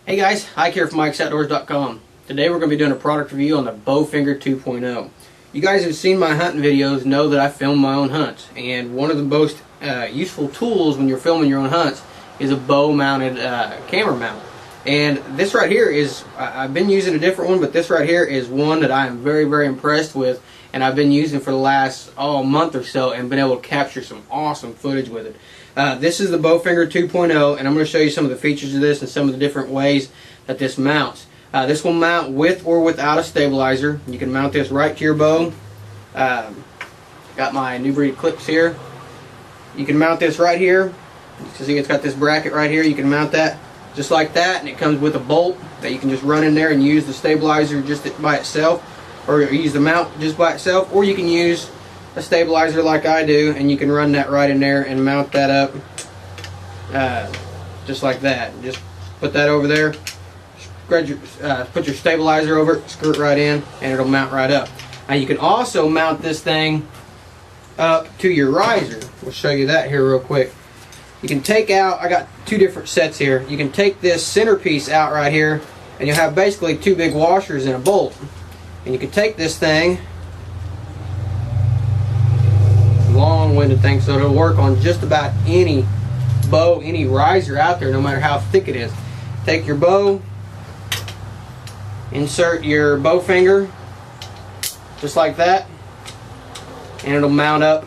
Hey guys, Ike here from Mike'sOutdoors.com. Today we're going to be doing a product review on the Bowfinger 2.0. You guys who've seen my hunting videos know that I film my own hunts, and one of the most useful tools when you're filming your own hunts is a bow mounted camera mount. And this right here is, I've been using a different one, but this right here is one that I am very, very impressed with, and I've been using for the last month or so and been able to capture some awesome footage with it. This is the Bowfinger 2.0, and I'm going to show you some of the features of this and some of the different ways that this mounts. This will mount with or without a stabilizer. You can mount this right to your bow. Got my new breed clips here. You can mount this right here. You can see it's got this bracket right here. You can mount that just like that, and it comes with a bolt that you can just run in there and use the stabilizer just by itself, or use the mount just by itself, or you can use a stabilizer like I do, and you can run that right in there and mount that up just like that. Just put that over there, put your stabilizer over it, screw it right in, and it'll mount right up. Now you can also mount this thing up to your riser. We'll show you that here real quick. You can take out, I got two different sets here. You can take this centerpiece out right here, and you'll have basically two big washers and a bolt. And you can take this thing, long-winded thing, so it'll work on just about any bow, any riser out there, no matter how thick it is. Take your bow, insert your Bowfinger, just like that, and it'll mount up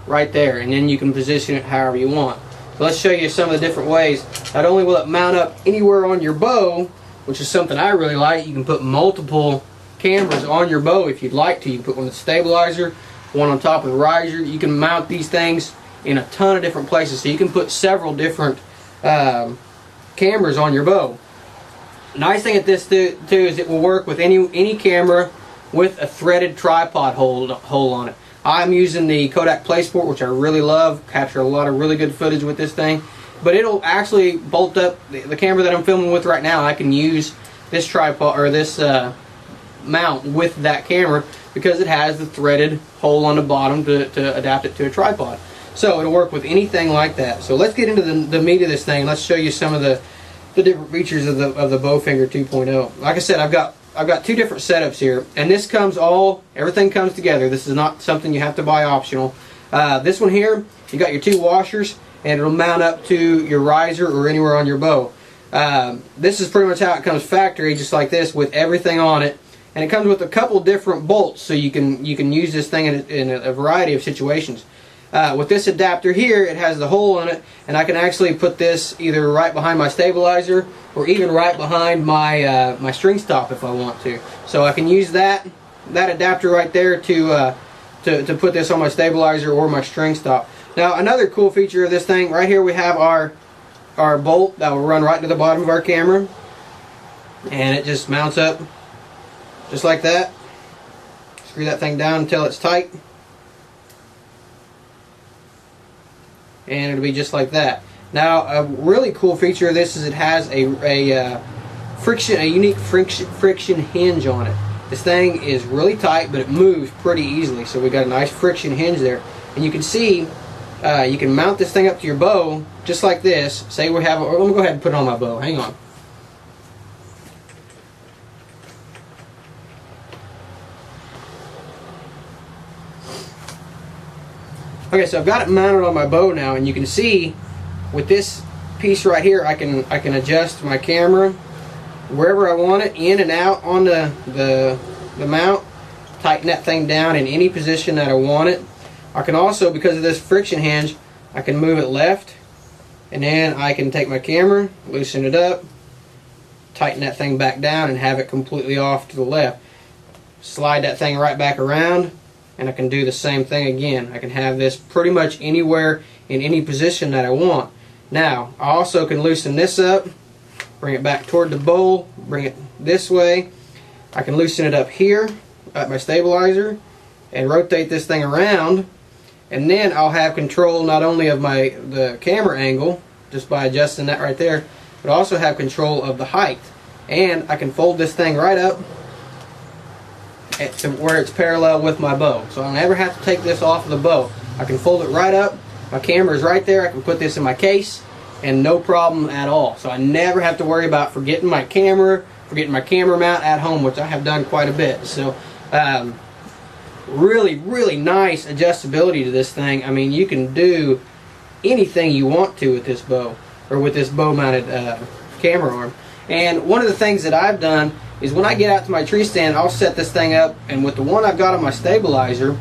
right there, and then you can position it however you want. So let's show you some of the different ways. Not only will it mount up anywhere on your bow, which is something I really like, you can put multiple cameras on your bow if you'd like to. You can put one with the stabilizer, one on top of the riser. You can mount these things in a ton of different places, so you can put several different cameras on your bow. Nice thing at this too is it will work with any camera with a threaded tripod hole on it. I'm using the Kodak PlaySport, which I really love. Capture a lot of really good footage with this thing. But it'll actually bolt up the camera that I'm filming with right now. I can use this tripod or this mount with that camera because it has the threaded hole on the bottom to adapt it to a tripod. So it'll work with anything like that. So let's get into the meat of this thing. Let's show you some of the different features of the Bowfinger 2.0. Like I said, I've got two different setups here, and this comes everything comes together. This is not something you have to buy optional. This one here, you got your two washers, and it'll mount up to your riser or anywhere on your bow. This is pretty much how it comes factory, just like this, with everything on it. And it comes with a couple different bolts, so you can use this thing in a variety of situations. With this adapter here, it has the hole in it, and I can actually put this either right behind my stabilizer or even right behind my my string stop if I want to. So I can use that adapter right there to put this on my stabilizer or my string stop. Now another cool feature of this thing, right here we have our bolt that will run right to the bottom of our camera, and it just mounts up just like that. Screw that thing down until it's tight, and it'll be just like that. Now a really cool feature of this is it has a unique friction hinge on it. This thing is really tight, but it moves pretty easily, so we got a nice friction hinge there. And you can see you can mount this thing up to your bow just like this. Say we have, let me go ahead and put it on my bow. Hang on. Okay, so I've got it mounted on my bow now, and you can see with this piece right here, I can adjust my camera wherever I want it, in and out on the mount, tighten that thing down in any position that I want it. I can also, because of this friction hinge, I can move it left, and then I can take my camera, loosen it up, tighten that thing back down, and have it completely off to the left. Slide that thing right back around, and I can do the same thing again. I can have this pretty much anywhere in any position that I want. Now, I also can loosen this up, bring it back toward the bowl, bring it this way. I can loosen it up here at my stabilizer and rotate this thing around, and then I'll have control not only of the camera angle, just by adjusting that right there, but also have control of the height. And I can fold this thing right up to where it's parallel with my bow, so I'll never have to take this off of the bow. I can fold it right up, my camera is right there, I can put this in my case, and no problem at all. So I never have to worry about forgetting my camera mount at home, which I have done quite a bit. So really nice adjustability to this thing. I mean, you can do anything you want to with this bow, or with this bow mounted camera arm. And one of the things that I've done is when I get out to my tree stand, I'll set this thing up, and with the one I've got on my stabilizer,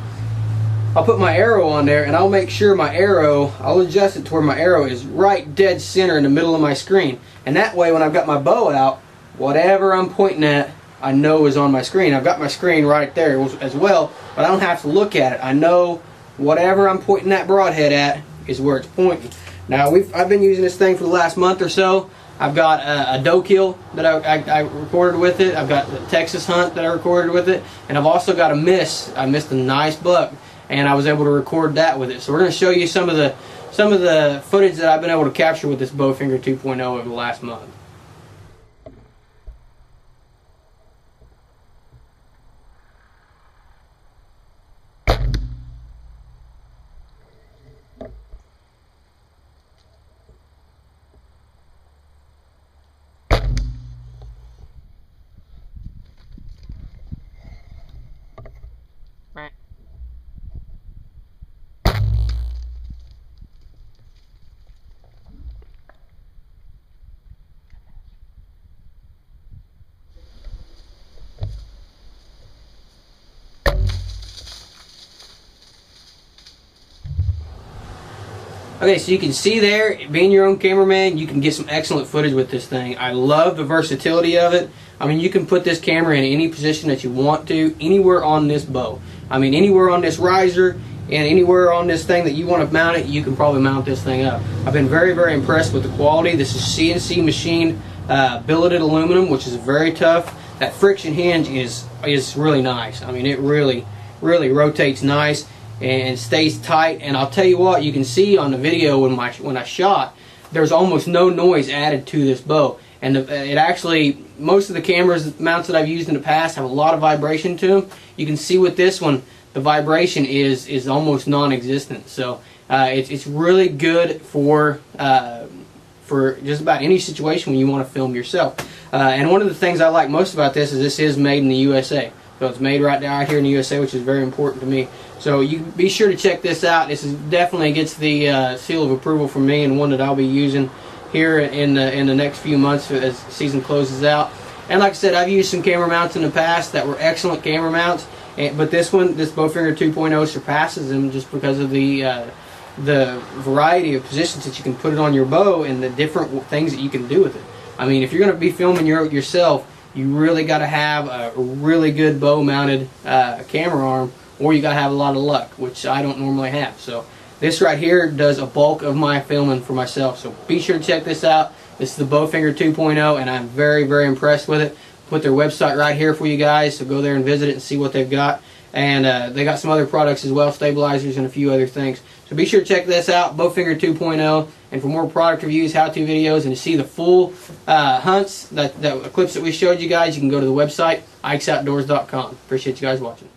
I'll put my arrow on there, and I'll make sure my arrow, I'll adjust it to where my arrow is right dead center in the middle of my screen. And that way, when I've got my bow out, whatever I'm pointing at, I know is on my screen. I've got my screen right there as well, but I don't have to look at it. I know whatever I'm pointing that broadhead at is where it's pointing. Now, I've been using this thing for the last month or so. I've got a doe kill that I recorded with it. I've got the Texas hunt that I recorded with it, and I've also got a miss. I missed a nice buck, and I was able to record that with it. So we're going to show you some of the footage that I've been able to capture with this Bowfinger 2.0 over the last month. Okay, so you can see there, being your own cameraman, you can get some excellent footage with this thing. I love the versatility of it. I mean, you can put this camera in any position that you want to, anywhere on this bow. I mean, anywhere on this riser, and anywhere on this thing that you want to mount it, you can probably mount this thing up. I've been very impressed with the quality. This is CNC machined billeted aluminum, which is very tough. That friction hinge is really nice. I mean, it really rotates nice and stays tight. And I'll tell you what, you can see on the video when I shot, there's almost no noise added to this bow. And it actually, most of the cameras mounts that I've used in the past have a lot of vibration to them. You can see with this one, the vibration is almost non-existent. So it's really good for just about any situation when you want to film yourself. And one of the things I like most about this is made in the USA. So it's made right here in the USA, which is very important to me. So you be sure to check this out. This definitely gets the seal of approval from me, and one that I'll be using here in the next few months as the season closes out. And like I said, I've used some camera mounts in the past that were excellent camera mounts, but this Bowfinger 2.0 surpasses them just because of the variety of positions that you can put it on your bow and the different things that you can do with it. I mean, if you're going to be filming yourself, you really got to have a really good bow mounted camera arm, or you got to have a lot of luck, which I don't normally have. So this right here does a bulk of my filming for myself. So be sure to check this out. This is the Bowfinger 2.0, and I'm very impressed with it. Put their website right here for you guys, so go there and visit it and see what they've got. And they got some other products as well, stabilizers and a few other things. So be sure to check this out, Bowfinger 2.0. And for more product reviews, how-to videos, and to see the full hunts, the clips that we showed you guys, you can go to the website, ikesoutdoors.com. Appreciate you guys watching.